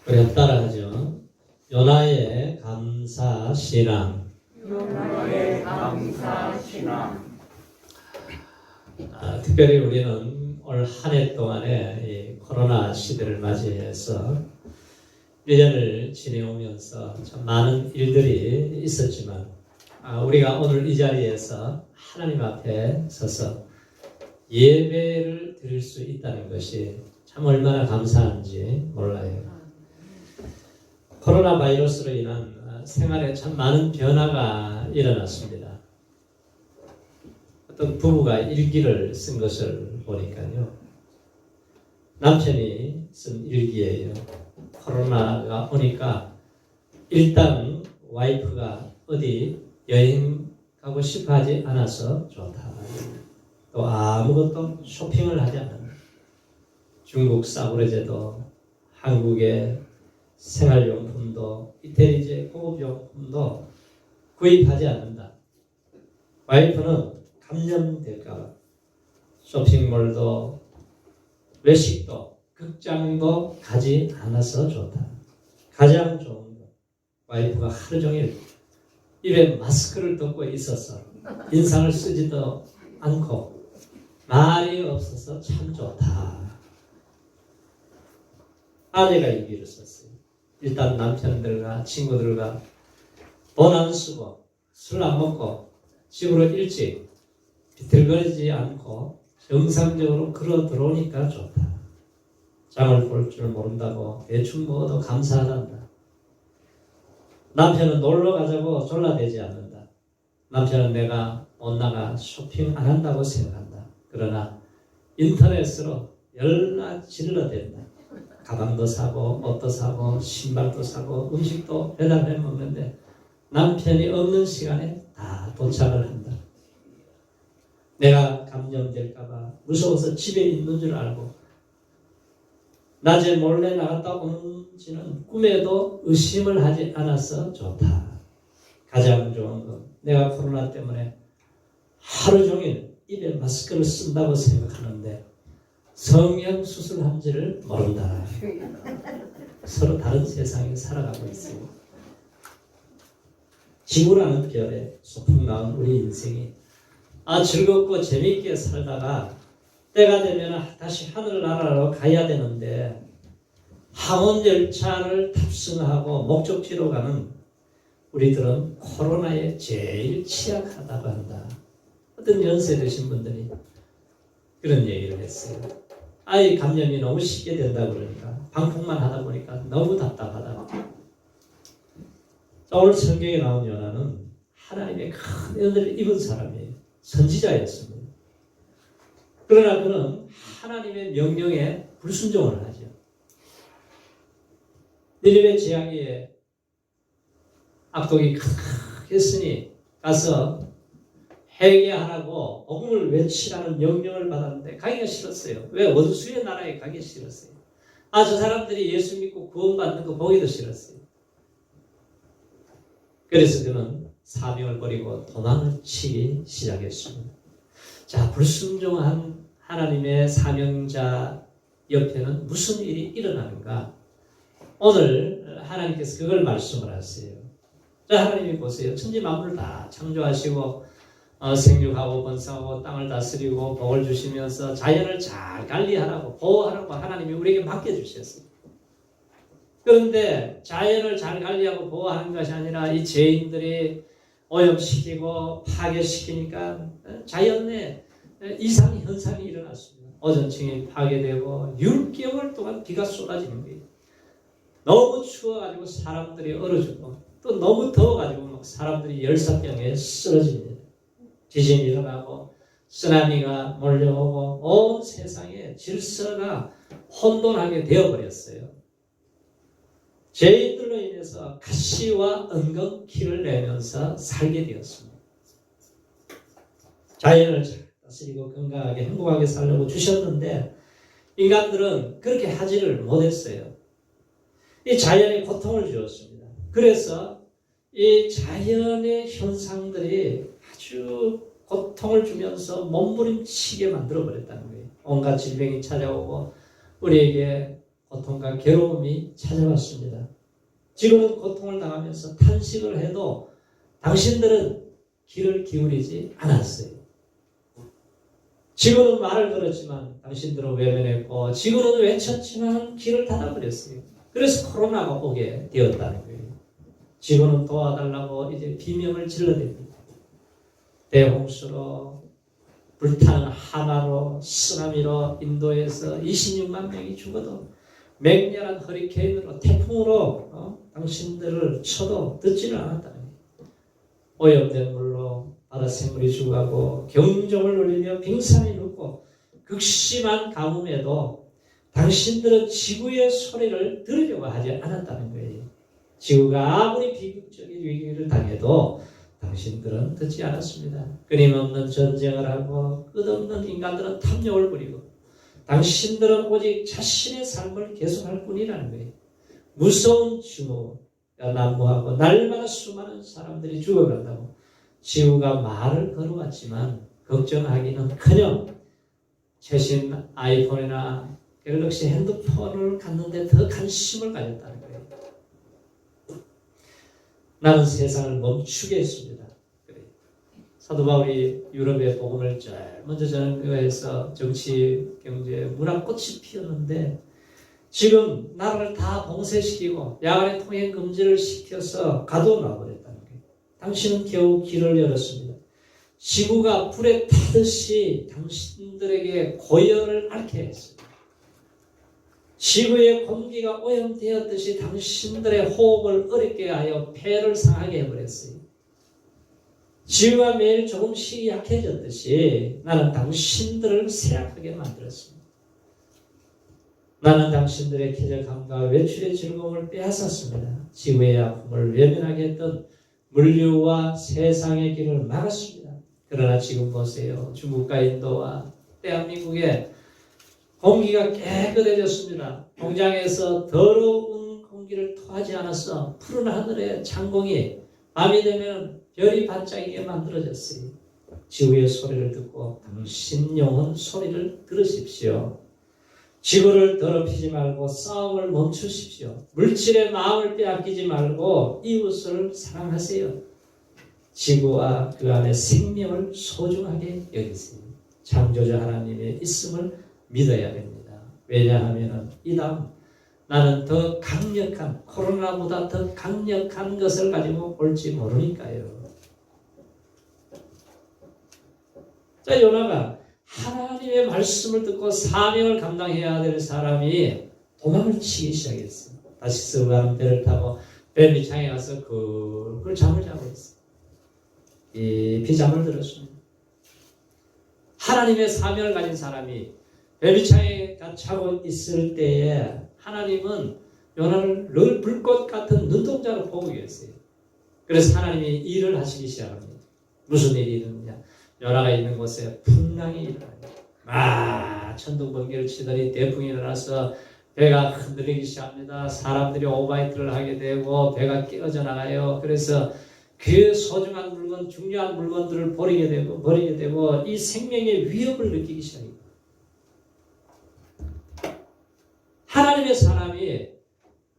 우리 따라하죠. 요나의 감사 신앙. 요나의 감사 신앙. 특별히 우리는 올 한 해 동안에 이 코로나 시대를 맞이해서 1년을 지내오면서 참 많은 일들이 있었지만 우리가 오늘 이 자리에서 하나님 앞에 서서 예배를 드릴 수 있다는 것이 참 얼마나 감사한지 몰라요. 코로나 바이러스로 인한 생활에 참 많은 변화가 일어났습니다. 어떤 부부가 일기를 쓴 것을 보니까요. 남편이 쓴 일기예요. 코로나가 오니까 일단 와이프가 어디 여행 가고 싶어 하지 않아서 좋다. 또 아무것도 쇼핑을 하지 않는다. 중국 싸구려제도, 한국의 생활용품도, 이태리제 고급용품도 구입하지 않는다. 와이프는 감염될까 쇼핑몰도 외식도 극장도 가지 않아서 좋다. 가장 좋은 거 와이프가 하루 종일 입에 마스크를 덮고 있어서 인상을 쓰지도 않고 말이 없어서 참 좋다. 아내가 일기를 썼어요. 일단 남편들과 친구들과 돈 안 쓰고 술 안 먹고 집으로 일찍 비틀거리지 않고 정상적으로 걸어 들어오니까 좋다. 장을 볼 줄 모른다고 대충 먹어도 감사하단다. 남편은 놀러 가자고 졸라대지 않는다. 남편은 내가 못 나가 쇼핑 안 한다고 생각한다. 그러나 인터넷으로 연락 질러댄다. 가방도 사고 옷도 사고 신발도 사고 음식도 배달해 먹는데 남편이 없는 시간에 다 도착을 한다. 내가 감염될까봐 무서워서 집에 있는 줄 알고 낮에 몰래 나갔다 오는지는 꿈에도 의심을 하지 않아서 좋다. 가장 좋은 건 내가 코로나 때문에 하루 종일 입에 마스크를 쓴다고 생각하는데 성형수술한지를 모른다. 서로 다른 세상에 살아가고 있어요. 지구라는 별에 소풍 나온 우리 인생이 즐겁고 재미있게 살다가 때가 되면 다시 하늘나라로 가야 되는데 항원 열차를 탑승하고 목적지로 가는 우리들은 코로나에 제일 취약하다고 한다. 어떤 연세 드신 분들이 그런 얘기를 했어요. 감염이 너무 쉽게 된다 그러니까 방콕만 하다 보니까 너무 답답하다. 오늘 성경에 나온 요나는 하나님의 큰 은혜를 입은 사람이에요. 선지자였습니다. 그러나 그는 하나님의 명령에 불순종을 하죠. 니느웨 재앙에 악독이 크겠으니 가서 회개하라고 복음을 외치라는 명령을 받았는데 가기가 싫었어요. 왜? 원수의 나라에 가기 싫었어요. 저 사람들이 예수 믿고 구원받는 거 보기도 싫었어요. 그래서 그는 사명을 버리고 도망을 치기 시작했습니다. 자, 불순종한 하나님의 사명자 옆에는 무슨 일이 일어나는가? 오늘 하나님께서 그걸 말씀을 하세요. 자, 하나님이 보세요. 천지 만물을 다 창조하시고 생육하고 번성하고 땅을 다스리고 복을 주시면서 자연을 잘 관리하라고 보호하라고 하나님이 우리에게 맡겨주셨어요. 그런데 자연을 잘 관리하고 보호하는 것이 아니라 이 죄인들이 오염시키고 파괴시키니까 자연에 이상 현상이 일어났습니다. 오존층이 파괴되고 6개월 동안 비가 쏟아지는 거예요. 너무 추워가지고 사람들이 얼어 죽고 또 너무 더워가지고 막 사람들이 열사병에 쓰러집니다. 지진이 일어나고 쓰나미가 몰려오고 온 세상에 질서가 혼돈하게 되어버렸어요. 죄인들로 인해서 가시와 은근키를 내면서 살게 되었습니다. 자연을 잘 다스리고 건강하게 행복하게 살려고 주셨는데 인간들은 그렇게 하지를 못했어요. 이 자연에 고통을 주었습니다. 그래서 이 자연의 현상들이 아주 고통을 주면서 몸부림치게 만들어버렸다는 거예요. 온갖 질병이 찾아오고 우리에게 고통과 괴로움이 찾아왔습니다. 지금은 고통을 당하면서 탄식을 해도 당신들은 귀를 기울이지 않았어요. 지금은 말을 걸었지만 당신들은 외면했고 지금은 외쳤지만 귀를 닫아버렸어요. 그래서 코로나가 오게 되었다는 거예요. 지금은 도와달라고 이제 비명을 질러댑니다. 대홍수로 불타는 하나로 쓰나미로 인도에서 26만 명이 죽어도 맹렬한 허리케인으로 태풍으로 당신들을 쳐도 듣지를 않았다는 거예요. 오염된 물로 바다 생물이 죽어가고 경종을 울리며 빙산이 녹고 극심한 가뭄에도 당신들은 지구의 소리를 들으려고 하지 않았다는 거예요. 지구가 아무리 비극적인 위기를 당해도 당신들은 듣지 않았습니다. 끊임없는 전쟁을 하고 끝없는 인간들은 탐욕을 부리고 당신들은 오직 자신의 삶을 계속할 뿐이라는 거예요. 무서운 증오가 난무하고 날마다 수많은 사람들이 죽어간다고 지구가 말을 걸어왔지만 걱정하기는커녕 최신 아이폰이나 갤럭시 핸드폰을 갖는데 더 관심을 가졌다는 거예요. 나는 세상을 멈추게 했습니다. 사도 바울이 유럽의 복음을 제일 먼저 전해서 정치, 경제, 문화 꽃이 피었는데 지금 나라를 다 봉쇄시키고 야간의 통행 금지를 시켜서 가둬놔버렸다는 거예요. 당신은 겨우 길을 열었습니다. 지구가 불에 타듯이 당신들에게 고열을 앓게 했어요. 지구의 공기가 오염되었듯이 당신들의 호흡을 어렵게 하여 폐를 상하게 해버렸어요. 지구가 매일 조금씩 약해졌듯이 나는 당신들을 쇠약하게 만들었습니다. 나는 당신들의 쾌적함과 외출의 즐거움을 빼앗았습니다. 지구의 아픔을 외면하게 했던 물류와 세상의 길을 막았습니다. 그러나 지금 보세요. 중국과 인도와 대한민국의 공기가 깨끗해졌습니다. 공장에서 더러운 공기를 토하지 않아서 푸른 하늘의 창공이 밤이 되면 별이 반짝이게 만들어졌어요. 지구의 소리를 듣고 당신 영혼 소리를 들으십시오. 지구를 더럽히지 말고 싸움을 멈추십시오. 물질의 마음을 빼앗기지 말고 이웃을 사랑하세요. 지구와 그 안에 생명을 소중하게 여기세요. 창조자 하나님의 있음을 믿어야 됩니다. 왜냐하면 이 다음 나는 더 강력한 코로나보다 더 강력한 것을 가지고 올지 모르니까요. 자, 요나가 하나님의 말씀을 듣고 사명을 감당해야 될 사람이 도망을 치기 시작했어요. 다시스 가는 배를 타고 배 밑창에 가서 그걸 잠을 자고 있어요. 깊이 잠을 들었습니다. 하나님의 사명을 가진 사람이 배 밑창에 자고 있을 때에 하나님은 요나를 늘 불꽃 같은 눈동자로 보고 계세요. 그래서 하나님이 일을 하시기 시작합니다. 무슨 일이 일어나냐? 요나가 있는 곳에 풍랑이 일어나요. 천둥번개를 치더니 대풍이 일어나서 배가 흔들리기 시작합니다. 사람들이 오바이트를 하게 되고 배가 깨어져 나가요. 그래서 그 소중한 물건, 중요한 물건들을 버리게 되고 이 생명의 위협을 느끼기 시작합니다. 하나님의 사람이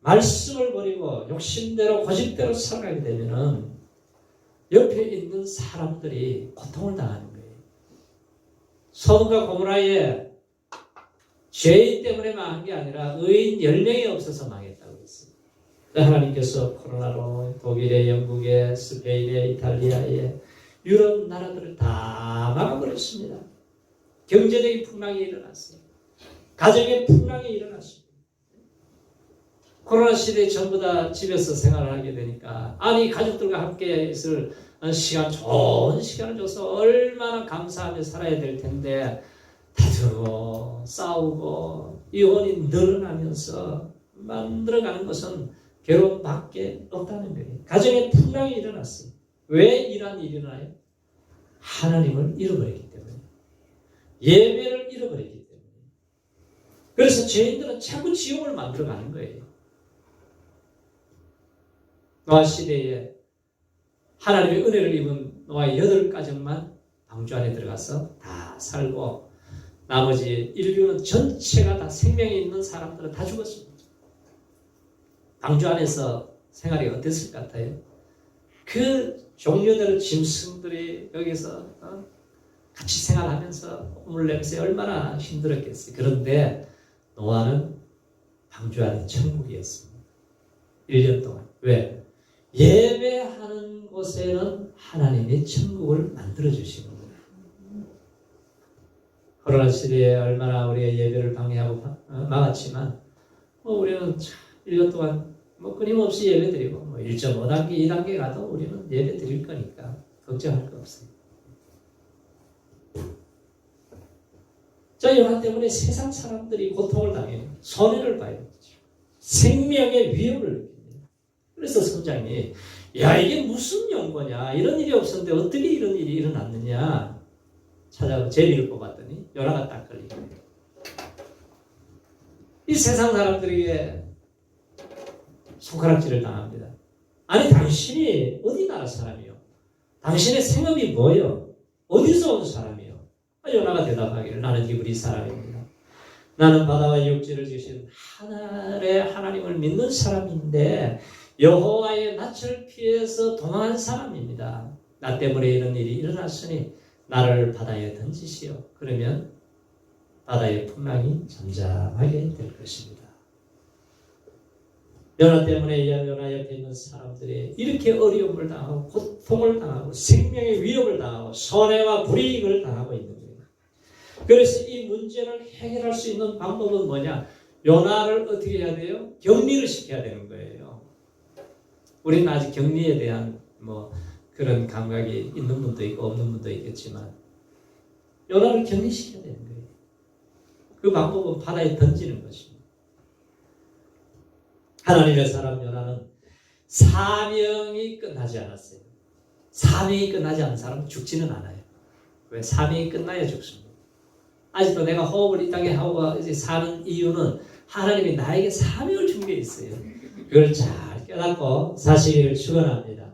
말씀을 버리고 욕심대로 고집대로 살아가게 되면은 옆에 있는 사람들이 고통을 당하는 거예요. 소돔과 고모라의 죄인 때문에 망한 게 아니라 의인 10명이 없어서 망했다고 했어요. 하나님께서 코로나로 독일에, 영국에, 스페인에, 이탈리아에 유럽 나라들을 다 막아버렸습니다. 경제적인 풍랑이 일어났어요. 가정의 풍랑이 일어났습니다. 코로나 시대에 전부 다 집에서 생활을 하게 되니까 아니 가족들과 함께 있을 시간, 좋은 시간을 줘서 얼마나 감사하며 살아야 될 텐데 다투고 싸우고 이혼이 늘어나면서 만들어가는 것은 괴로움밖에 없다는 거예요. 가정에 풍랑이 일어났어요. 왜 이런 일이 일어나요? 하나님을 잃어버렸기 때문에, 예배를 잃어버렸기 때문에. 그래서 죄인들은 자꾸 지옥을 만들어가는 거예요. 노아 시대에 하나님의 은혜를 입은 노아의 8가정만 방주 안에 들어가서 다 살고 나머지 인류는 전체가 다 생명이 있는 사람들은 다 죽었습니다. 방주 안에서 생활이 어땠을 것 같아요? 그 종류대로 짐승들이 여기서 같이 생활하면서 우물 냄새 얼마나 힘들었겠어요. 그런데 노아는 방주 안에 천국이었습니다. 1년 동안. 왜? 예배하는 곳에는 하나님이 천국을 만들어 주시는 거예요. 코로나 시대에 얼마나 우리의 예배를 방해하고 막았지만 우리는 1년 동안 끊임없이 예배 드리고 1.5단계, 2단계 가도 우리는 예배 드릴 거니까 걱정할 거 없어요. 자, 연화 때문에 세상 사람들이 고통을 당해요. 손해를 봐요. 생명의 위협을 느낍니다. 그래서 선장이 야 이게 무슨 연고냐, 이런 일이 없었는데 어떻게 이런 일이 일어났느냐 찾아서 제비를 뽑았더니 연화가 딱 걸린 거예요. 이 세상 사람들에게 손가락질을 당합니다. 아니 당신이 어디 나라 사람이요? 당신의 생업이 뭐요? 어디서 온 사람이요? 요나가 대답하기를 나는 히브리 사람입니다. 나는 바다와 육지를 지으신 하늘의 하나님을 믿는 사람인데 여호와의 낯을 피해서 도망한 사람입니다. 나 때문에 이런 일이 일어났으니 나를 바다에 던지시오. 그러면 바다의 풍랑이 잠잠하게 될 것입니다. 요나 때문에 요나 옆에 있는 사람들이 이렇게 어려움을 당하고 고통을 당하고 생명의 위협을 당하고 손해와 불이익을 당하고 있는 거예요. 그래서 이 문제를 해결할 수 있는 방법은 뭐냐? 요나를 어떻게 해야 돼요? 격리를 시켜야 되는 거예요. 우리는 아직 격리에 대한 그런 감각이 있는 분도 있고 없는 분도 있겠지만 요나를 격리시켜야 되는 거예요. 그 방법은 바다에 던지는 것입니다. 하나님의 사람 요나는 사명이 끝나지 않았어요. 사명이 끝나지 않은 사람은 죽지는 않아요. 왜? 사명이 끝나야 죽습니다. 아직도 내가 호흡을 이 땅에 하고 이제 사는 이유는 하나님이 나에게 사명을 준 게 있어요. 그걸 잘 깨닫고 사시기를 축원합니다.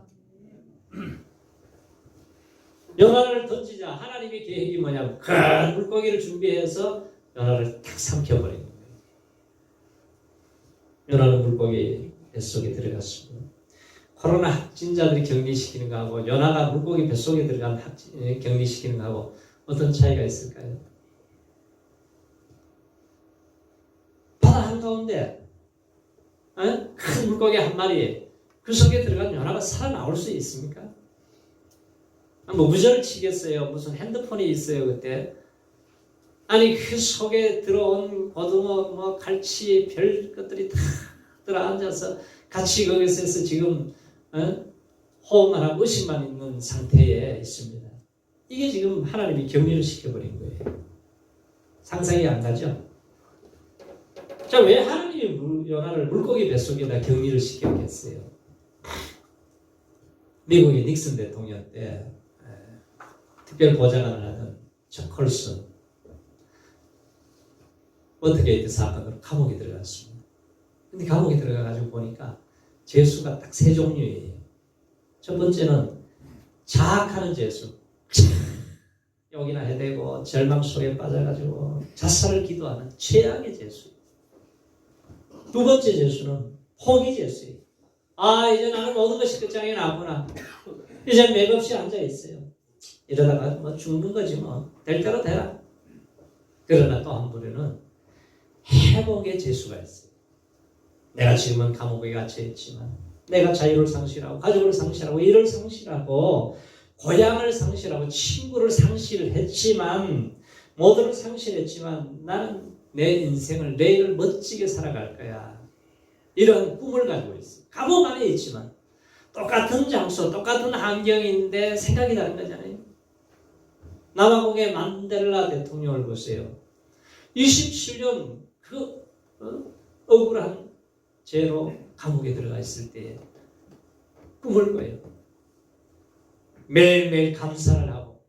요나를 던지자 하나님의 계획이 뭐냐면 큰 물고기를 준비해서 요나를 탁 삼켜버리는 거예요. 요나는 물고기 뱃속에 들어갔습니다. 코로나 확진자들이 격리시키는 거하고 요나가 물고기 뱃속에 들어간 격리시키는 거하고 어떤 차이가 있을까요? 바다 한가운데 큰 물고기 한 마리 그 속에 들어간 요나가 살아나올 수 있습니까? 무전을 치겠어요? 무슨 핸드폰이 있어요 그때? 아니 그 속에 들어온 고등어, 갈치, 별 것들이 다 들어앉아서 같이 거기서 지금 호흡만 하고 의식만 있는 상태에 있습니다. 이게 지금 하나님이 격리를 시켜버린 거예요. 상상이 안 가죠? 자, 왜 하나님이 요나를 물고기 뱃속에다 격리를 시켰겠어요? 미국의 닉슨 대통령 때 특별 보좌관을 하던 척 콜슨 워터게이트 사건으로 감옥에 들어갔습니다. 근데 감옥에 들어가가지고 보니까 죄수가 딱 세 종류예요. 첫 번째는 자학하는 죄수. 욕이나 해대고 절망 속에 빠져가지고 자살을 기도하는 최악의 죄수. 두 번째 죄수는 포기 죄수예요. 이제 나는 모든 것이 끝장이 났구나. 이제 맥없이 앉아있어요. 이러다가 죽는 거지 될 대로 되라. 그러나 또 한 부류는 회복의 재수가 있어요. 내가 지금은 감옥에 갇혀있지만 내가 자유를 상실하고 가족을 상실하고 일을 상실하고 고향을 상실하고 친구를 상실했지만 모두를 상실했지만 나는 내 인생을 내일을 멋지게 살아갈 거야. 이런 꿈을 가지고 있어요. 감옥 안에 있지만 똑같은 장소 똑같은 환경인데 생각이 다른 거잖아요. 남아공의 만델라 대통령을 보세요. 27년 그 억울한 죄로 감옥에 들어가 있을 때 꿈을 꿔요. 매일매일 감사를 하고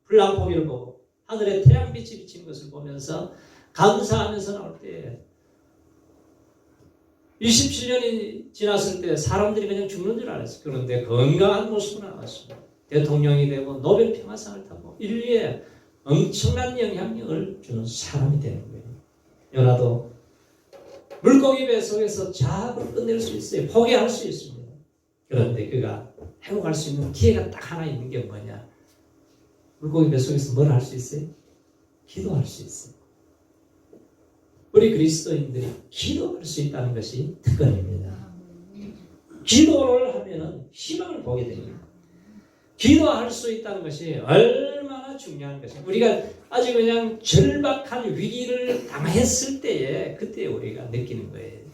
불랑포기를 보고 하늘에 태양빛이 비치는 것을 보면서 감사하면서 나올 때 27년이 지났을 때 사람들이 그냥 죽는 줄 알았어요. 그런데 건강한 모습으로 나왔습니다. 대통령이 되고 노벨 평화상을 타고 인류에 엄청난 영향력을 주는 사람이 되는 거예요. 요나도 물고기 뱃속에서 자학을 끝낼 수 있어요. 포기할 수 있습니다. 그런데 그가 회복할 수 있는 기회가 딱 하나 있는 게 뭐냐? 물고기 뱃속에서 뭘 할 수 있어요? 기도할 수 있어요. 우리 그리스도인들이 기도할 수 있다는 것이 특권입니다. 기도를 하면 희망을 보게 됩니다. 기도할 수 있다는 것이 얼마나 중요한 것이에요. 우리가 아주 그냥 절박한 위기를 당했을 때에 그때 우리가 느끼는 거예요.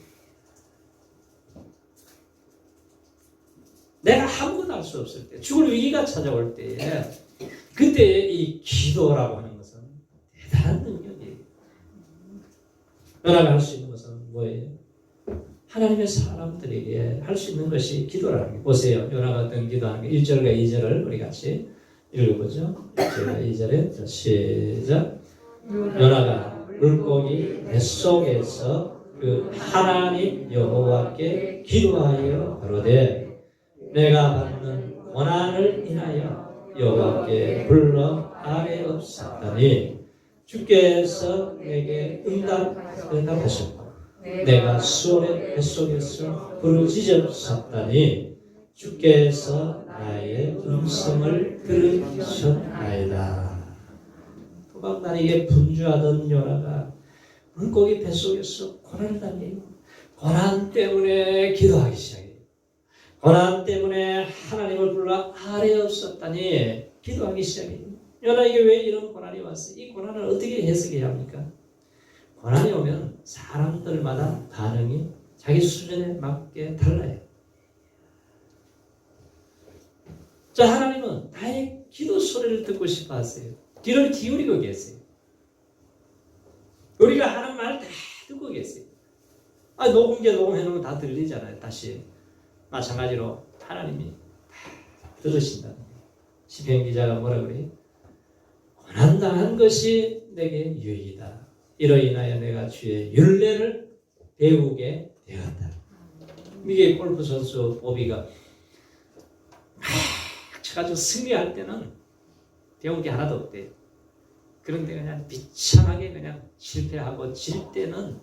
내가 아무것도 할 수 없을 때, 죽을 위기가 찾아올 때에 그때 이 기도라고 하는 것은 대단한 능력이에요. 연합할 수 있는 것은 뭐예요? 하나님의 사람들에게 할 수 있는 것이 기도라는 게. 보세요. 요나가 어떤 기도하는 게 1절과 2절을 우리 같이 읽어보죠. 1절과 2절에 시작. 요나가 물고기 뱃속에서 그 하나님 여호와께 기도하여 가로되 내가 받는 고난을 인하여 여호와께 불러 아뢰옵사더니 주께서 내게 응답하셨고 내가 수월의 뱃속에서 부르짖었사더니 주께서 나의 음성을 들으셨나이다. 도망다니게 분주하던 요나가 물고기 뱃속에서 고난을 당해요. 고난 때문에 기도하기 시작해요. 고난 때문에 하나님을 불러 아뢰었었다니 기도하기 시작해요. 요나에게 왜 이런 고난이 왔어요? 이 고난을 어떻게 해석해야 합니까? 고난이 오면 사람들마다 반응이 자기 수준에 맞게 달라요. 자, 하나님은 나의 기도 소리를 듣고 싶어 하세요. 귀를 기울이고 계세요. 우리가 하는 말 다 듣고 계세요. 녹음해놓으면 다 들리잖아요. 다시. 마찬가지로 하나님이 다 들으신다는 거예요. 시편 기자가 뭐라 그래요? 고난당한 것이 내게 유익이다. 이로 인하여 내가 주의 율례를 배우게 되었다. 이게 골프 선수 보비가 막 쳐가지고 승리할 때는 배운 게 하나도 없대요. 그런데 그냥 비참하게 그냥 실패하고 질 때는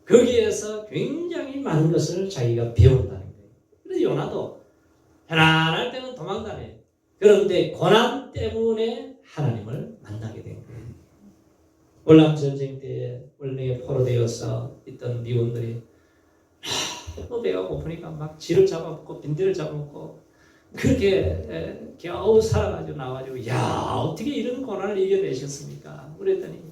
거기에서 굉장히 많은 것을 자기가 배운다는 거예요. 그래서 요나도 편안할 때는 도망다녀요. 그런데 고난 때문에 하나님을 만나게 된 거예요. 월남 전쟁 때에 월명에 포로되어서 있던 미군들이 배가 고프니까 막 쥐를 잡아먹고 빈대를 잡아먹고 그렇게 겨우 살아가지고 나와가지고 야 어떻게 이런 고난을 이겨내셨습니까? 그랬더니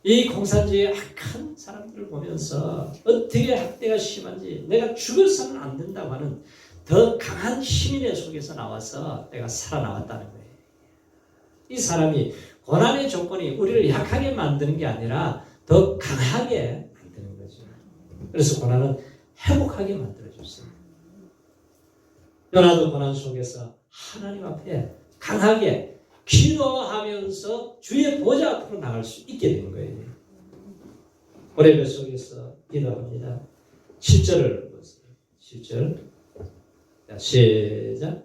이 공산주의의 악한 사람들을 보면서 어떻게 학대가 심한지 내가 죽어서는 안 된다고 하는 더 강한 시민의 속에서 나와서 내가 살아나왔다는 거예요. 이 사람이 고난의 조건이 우리를 약하게 만드는 게 아니라 더 강하게 만드는 거죠. 그래서 고난은 회복하게 만들어줬어요. 요나도 고난 속에서 하나님 앞에 강하게 기도하면서 주의 보좌 앞으로 나갈 수 있게 된 거예요. 고레배 속에서 기도합니다. 7절을 보세요. 7절. 자, 시작.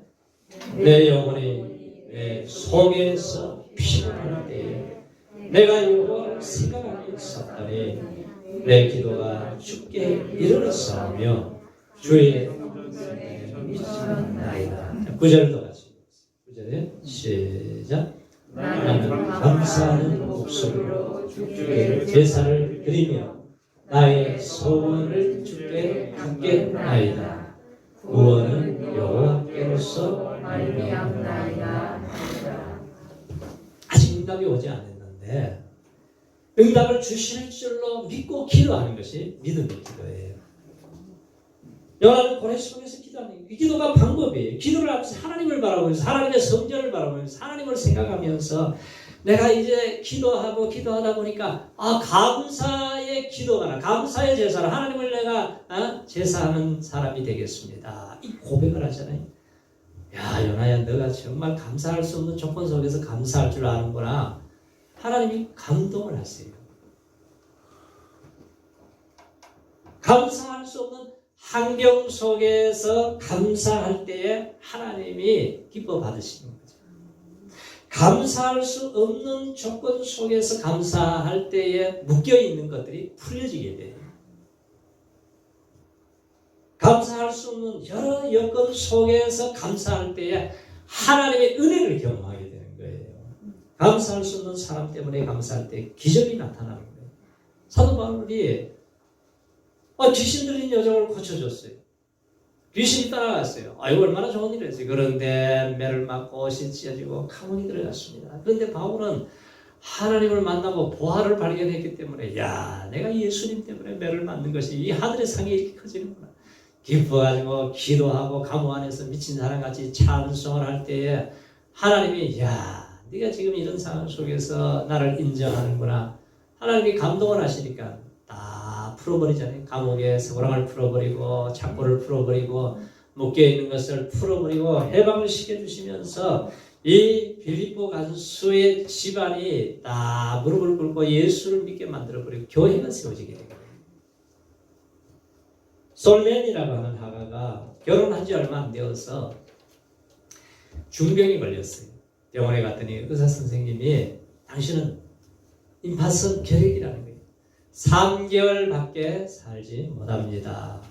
내 영혼이 내 속에서 피곤할 때에 내가 여호와를 생각하며 있었더니 내 기도가 주께 이르렀사오며 주의 미쳤나이다. 9절도 같이 9절에 시작. 나는 감사하는 목소리로 주께 제사를 드리며 나의 소원을 주께 받겠나이다. 구원은 여호와께로서 말미암나이다. 아직 응답이 오지 않았는데 응답을 주실 줄로 믿고 기도하는 것이 믿음의 기도예요. 요나는 고레 속에서 기도하는 거예요. 이 기도가 방법이에요. 기도를 하면서 하나님을 바라보면서 하나님의 성전을 바라보면서 하나님을 생각하면서 내가 이제 기도하다 보니까 감사의 기도가 감사의 제사를 하나님을 내가 제사하는 사람이 되겠습니다. 이 고백을 하잖아요. 야 요나야 너가 정말 감사할 수 없는 조건 속에서 감사할 줄 아는구나. 하나님이 감동을 하세요. 감사할 수 없는 환경 속에서 감사할 때에 하나님이 기뻐 받으시는 거죠. 감사할 수 없는 조건 속에서 감사할 때에 묶여있는 것들이 풀려지게 돼요. 감사할 수 없는 여러 여건 속에서 감사할 때에 하나님의 은혜를 경험하게 되는 거예요. 감사할 수 없는 사람 때문에 감사할 때 기적이 나타나는 거예요. 사도 바울이 귀신 들린 여종을 고쳐줬어요. 귀신이 따라갔어요. 이거 얼마나 좋은 일이었어요. 그런데 매를 맞고 옷이 찢어지고 가문이 들어갔습니다. 그런데 바울은 하나님을 만나고 보화를 발견했기 때문에 내가 예수님 때문에 매를 맞는 것이 이 하늘의 상이 이렇게 커지는구나. 기뻐가지고 기도하고 가문 안에서 미친 사람같이 찬송을 할 때에 하나님이 네가 지금 이런 상황 속에서 나를 인정하는구나. 하나님이 감동을 하시니까 다 풀어버리잖아요. 감옥의 서고랑을 풀어버리고 착고를 풀어버리고 묶여있는 것을 풀어버리고 해방을 시켜주시면서 이 빌립보 간수의 집안이 다 무릎을 꿇고 예수를 믿게 만들어버리고 교회가 세워지게 되거든요. 솔멘이라고 하는 화가가 결혼한 지 얼마 안 되어서 중병이 걸렸어요. 병원에 갔더니 의사 선생님이 당신은 임파선 결핵이라는 거예요. 3개월밖에 살지 못합니다.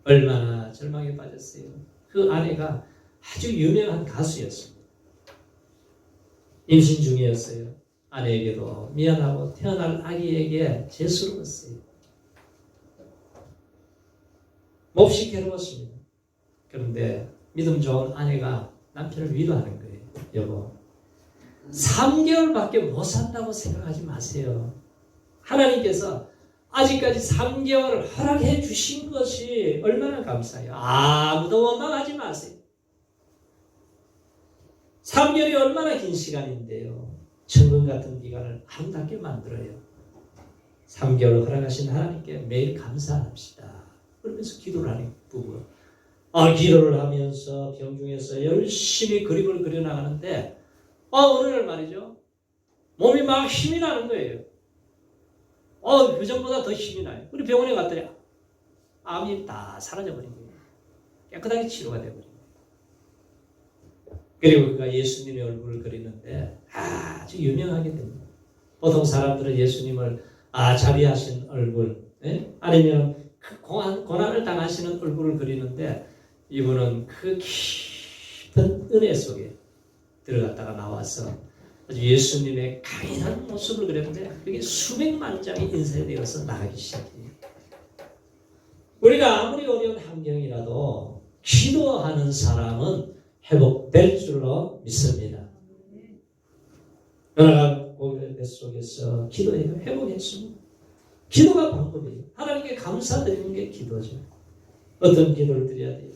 얼마나 절망에 빠졌어요. 그 아내가 아주 유명한 가수였습니다. 임신 중이었어요. 아내에게도 미안하고 태어날 아기에게 죄스러웠어요. 몹시 괴로웠습니다. 그런데 믿음 좋은 아내가 남편을 위로하는 거예요. 여보, 3개월밖에 못 산다고 생각하지 마세요. 하나님께서 아직까지 3개월 허락해 주신 것이 얼마나 감사해요. 아무도 원망하지 마세요. 3개월이 얼마나 긴 시간인데요. 천금 같은 기간을 아름답게 만들어요. 3개월 허락하신 하나님께 매일 감사합시다. 그러면서 기도를 하는 부부. 기도를 하면서 병중에서 열심히 그림을 그려나가는데 어느 날 말이죠. 몸이 막 힘이 나는 거예요. 그전보다 더 힘이 나요. 우리 병원에 갔더니 암이 다 사라져버린 거예요. 깨끗하게 치료가 되어버린 거예요. 그리고 그가 예수님의 얼굴을 그리는데 아주 유명하게 됩니다. 보통 사람들은 예수님을 자비하신 얼굴, 아니면 고난을 당하시는 얼굴을 그리는데 이분은 그 깊은 은혜 속에 들어갔다가 나와서 아주 예수님의 강인한 모습을 그렸는데 그게 수백만 장이 인쇄되어서 나가기 시작해요. 우리가 아무리 어려운 환경이라도 기도하는 사람은 회복될 줄로 믿습니다. 연합 고백 속에서 기도해도 회복했습니다. 기도가 방법이에요. 하나님께 감사드리는 게 기도죠. 어떤 기도를 드려야 돼요?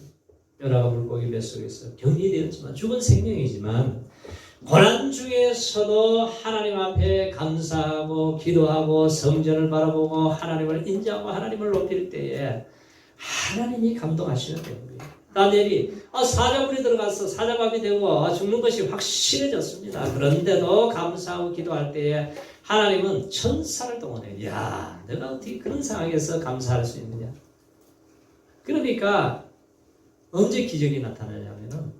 연합 물고기 뱃속에서 격리되었지만 죽은 생명이지만 고난 중에서도 하나님 앞에 감사하고 기도하고 성전을 바라보고 하나님을 인정하고 하나님을 높일 때에 하나님이 감동하시는 거예요. 다니엘이 사자굴에 들어가서 사자밥이 되고 죽는 것이 확실해졌습니다. 그런데도 감사하고 기도할 때에 하나님은 천사를 동원해요. 내가 어떻게 그런 상황에서 감사할 수 있느냐. 그러니까 언제 기적이 나타나냐면은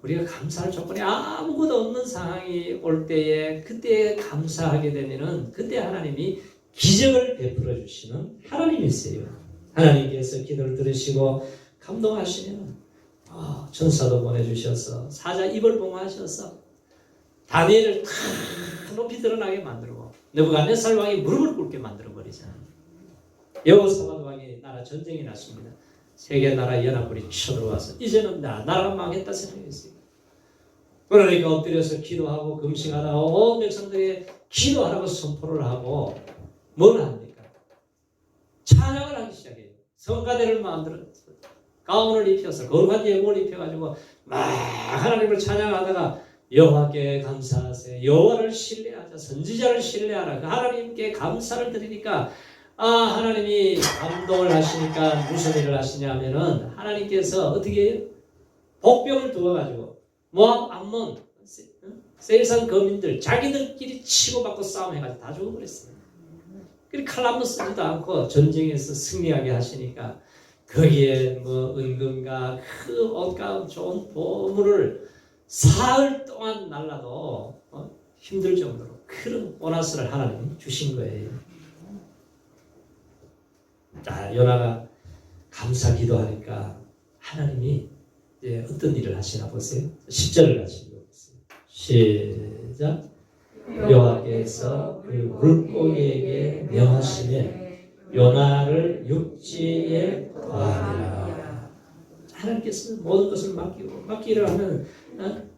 우리가 감사할 조건이 아무것도 없는 상황이 올 때에 그때 감사하게 되면은 그때 하나님이 기적을 베풀어 주시는 하나님이세요. 하나님께서 기도를 들으시고 감동하시면 천사도 보내주셔서 사자 입을 봉하셔서 다니엘을 탁 높이 드러나게 만들고 느부갓네살 왕이 무릎을 꿇게 만들어 버리잖아요. 여호사밧 왕이 나라 전쟁이 났습니다. 세계 나라 연합군이 쳐들어와서 이제는 나라가 망했다 생각했어요. 그러니까 엎드려서 기도하고 금식하다가 온 백성들이 기도하라고 선포를 하고 뭘 합니까? 찬양을 하기 시작해요. 성가대를 만들었어요. 가운을 입혀서 거룩한 예복을 입혀가지고 막 하나님을 찬양하다가 여호와께 감사하세요. 여호와를 신뢰하자. 선지자를 신뢰하라. 그 하나님께 감사를 드리니까 하나님이 감동을 하시니까 무슨 일을 하시냐면은 하나님께서 어떻게 해요? 복병을 두어가지고 모압, 암몬, 세일산 거민들 자기들끼리 치고받고 싸움해가지고 다 죽어버렸어요. 그리고 칼 한번 쓰지도 않고 전쟁에서 승리하게 하시니까 거기에 은금과 그 옷과 좋은 보물을 사흘 동안 날라도 힘들 정도로 큰 보너스를 하나님이 주신 거예요. 자, 요나가 감사 기도하니까 하나님이 이제 어떤 일을 하시나 보세요. 10절을 같이 읽어보세요. 시작. 여호와께서 그 물고기에게 명하시되 요나를 육지에 더하니라. 하나님께서 모든 것을 맡기를 하면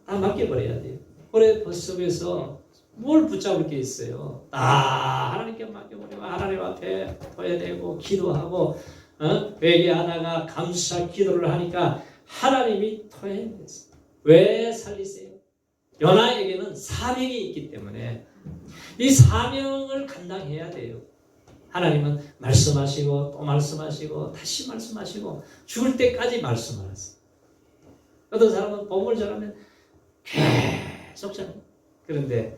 다 맡겨버려야 돼요. 고래 속에서 뭘 붙잡을 게 있어요. 다 하나님께 맡겨버리고 하나님 앞에 토해내고 기도하고 회개하다가 감사 기도를 하니까 하나님이 토해냈어요. 왜 살리세요? 요나에게는 사명이 있기 때문에 이 사명을 감당해야 돼요. 하나님은 말씀하시고 또 말씀하시고 다시 말씀하시고 죽을 때까지 말씀하셨어요. 어떤 사람은 복음을 전하면 계속 전해요. 그런데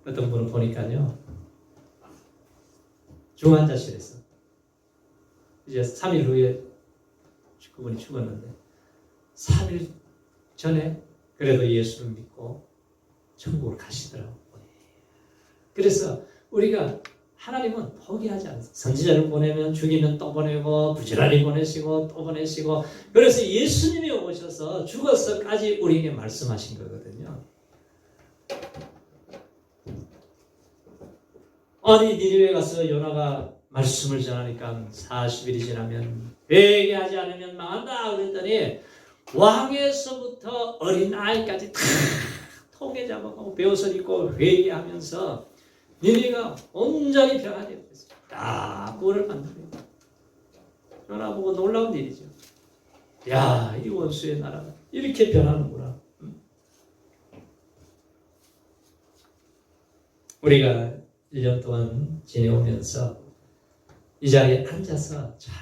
어떤 분은 보니까요, 중환자실에서 이제 3일 후에 그분이 죽었는데 3일 전에 그래도 예수를 믿고 천국을 가시더라고요. 그래서 우리가 하나님은 포기하지 않습니다. 선지자를 보내면 죽이면 또 보내고 부지런히 보내시고 또 보내시고, 그래서 예수님이 오셔서 죽어서까지 우리에게 말씀하신 거거든요. 아니 니느웨 가서 요나가 말씀을 전하니까 40일이 지나면 회개하지 않으면 망한다 그랬더니 왕에서부터 어린아이까지 다 통에 잡아가고 배옷을 입고 회개하면서 니느웨가 온전히 변화되고 있어요. 다 구원을 만들어요. 요나 보고 놀라운 일이죠. 야, 이 원수의 나라가 이렇게 변하는구나. 우리가 1년 동안 지내오면서 이 자리에 앉아서 잘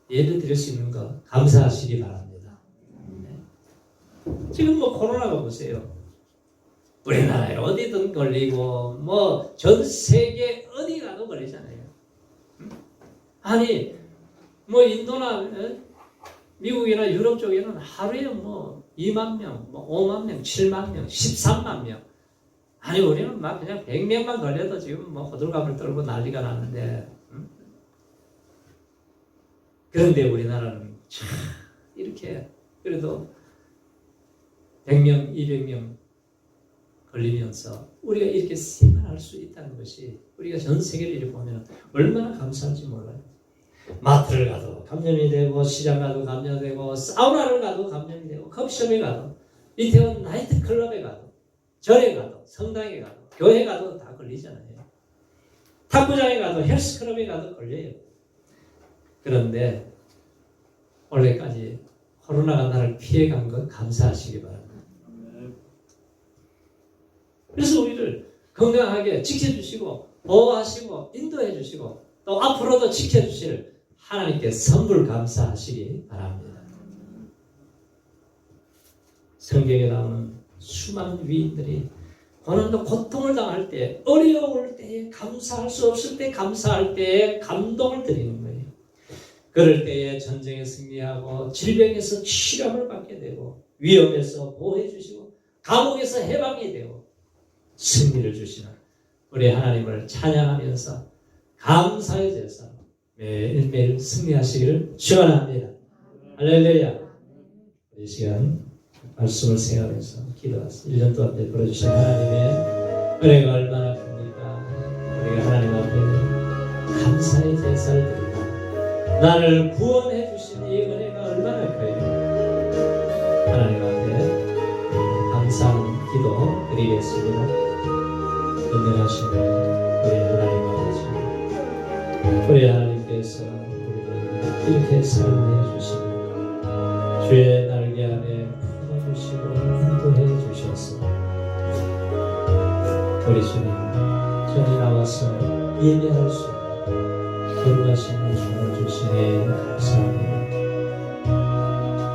예배 드릴 수 있는 거 감사하시기 바랍니다. 지금 뭐 코로나가 보세요. 우리나라에 어디든 걸리고 뭐 전 세계 어디 가도 걸리잖아요. 아니 뭐 인도나 미국이나 유럽 쪽에는 하루에 뭐 2만 명, 뭐 5만 명, 7만 명, 13만 명. 아니 우리는 막 그냥 100명만 걸려도 지금 뭐 호들갑을 떨고 난리가 나는데, 그런데 우리나라는 참 이렇게 그래도 100명, 200명 걸리면서 우리가 이렇게 생활할 수 있다는 것이 우리가 전 세계를 이렇게 보면 얼마나 감사한지 몰라요. 마트를 가도 감염이 되고 시장 가도 감염되고 사우나를 가도 감염이 되고 커피숍에 가도 이태원 나이트클럽에 가도 절에 가도 성당에 가도 교회 가도 다 걸리잖아요. 탁구장에 가도 헬스클럽에 가도 걸려요. 그런데 원래까지 코로나가 나를 피해간 것 감사하시기 바랍니다. 그래서 우리를 건강하게 지켜주시고 보호하시고 인도해 주시고 또 앞으로도 지켜주실 하나님께 선불 감사하시기 바랍니다. 성경에 나오는 수많은 위인들이 고난도 고통을 당할 때, 어려울 때에, 감사할 수 없을 때 감사할 때에 감동을 드리는 거예요. 그럴 때에 전쟁에 승리하고 질병에서 치료를 받게 되고 위험에서 보호해 주시고 감옥에서 해방이 되고 승리를 주시는 우리 하나님을 찬양하면서 감사의 제사 매일매일 승리하시기를 축원합니다. 할렐루야. 이 시간 말씀을 생각해서 기도하겠습니다. 1년 동안 베풀어 주신 하나님의 은혜가 얼마나 큽니까? 우리가 하나님 앞에 감사의 제사를 드립니다. 나를 구원해 주신 이 은혜가 얼마나 커요. 하나님 앞에 감사하는 기도 드리겠습니다. 은혜하신 우리 하나님 아버지, 우리 하나님께서 우리를 이렇게 사랑해 주시고 주의 날개 아래 품어주시고 인도해 주셔서 우리 주님 전에 나와서 예배할 수 있는 거룩하신 주를 주시니 감사합니다.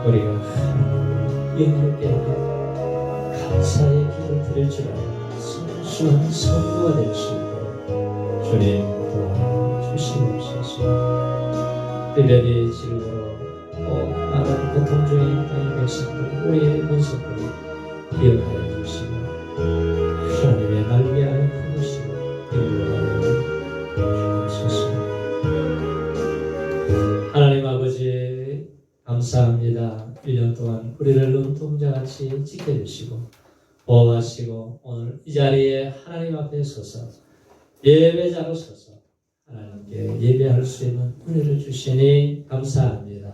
우리가 하나님을 영롭게 하게 감사의 기도를 드릴 줄 알고 순수한 선구가 될 수 있도록 주님 도와주시옵소서. 들려리 질고로 또 많은 고통 중에 있는 백성들, 우리의 원수들이 기억하여 주시고 하나님의 날개 아래 품으시고 인도하여 주옵소서. 하나님 아버지, 감사합니다. 1년 동안 우리를 눈동자같이 지켜주시고 보호하시고 오늘 이 자리에 하나님 앞에 서서 예배자로 서서 하나님께 예배할 수 있는 은혜를 주시니 감사합니다.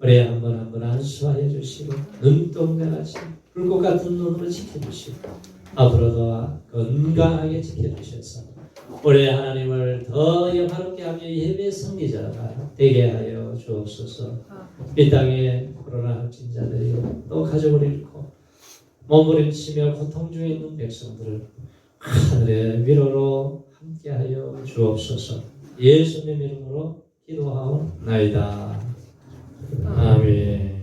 우리 한 번 한 번 안수하여 주시고 눈동자같이 불꽃 같은 눈으로 지켜주시고 앞으로도 건강하게 지켜주셔서 우리 하나님을 더 영화롭게 하며 예배 성리자가 되게 하여 주옵소서. 이 땅에 코로나 확진자들이 또 가족을 잃고 몸부림치며 고통 중에 있는 백성들을 하늘의 위로로 함께하여 주옵소서. 예수님의 이름으로 기도하옵나이다. 아멘.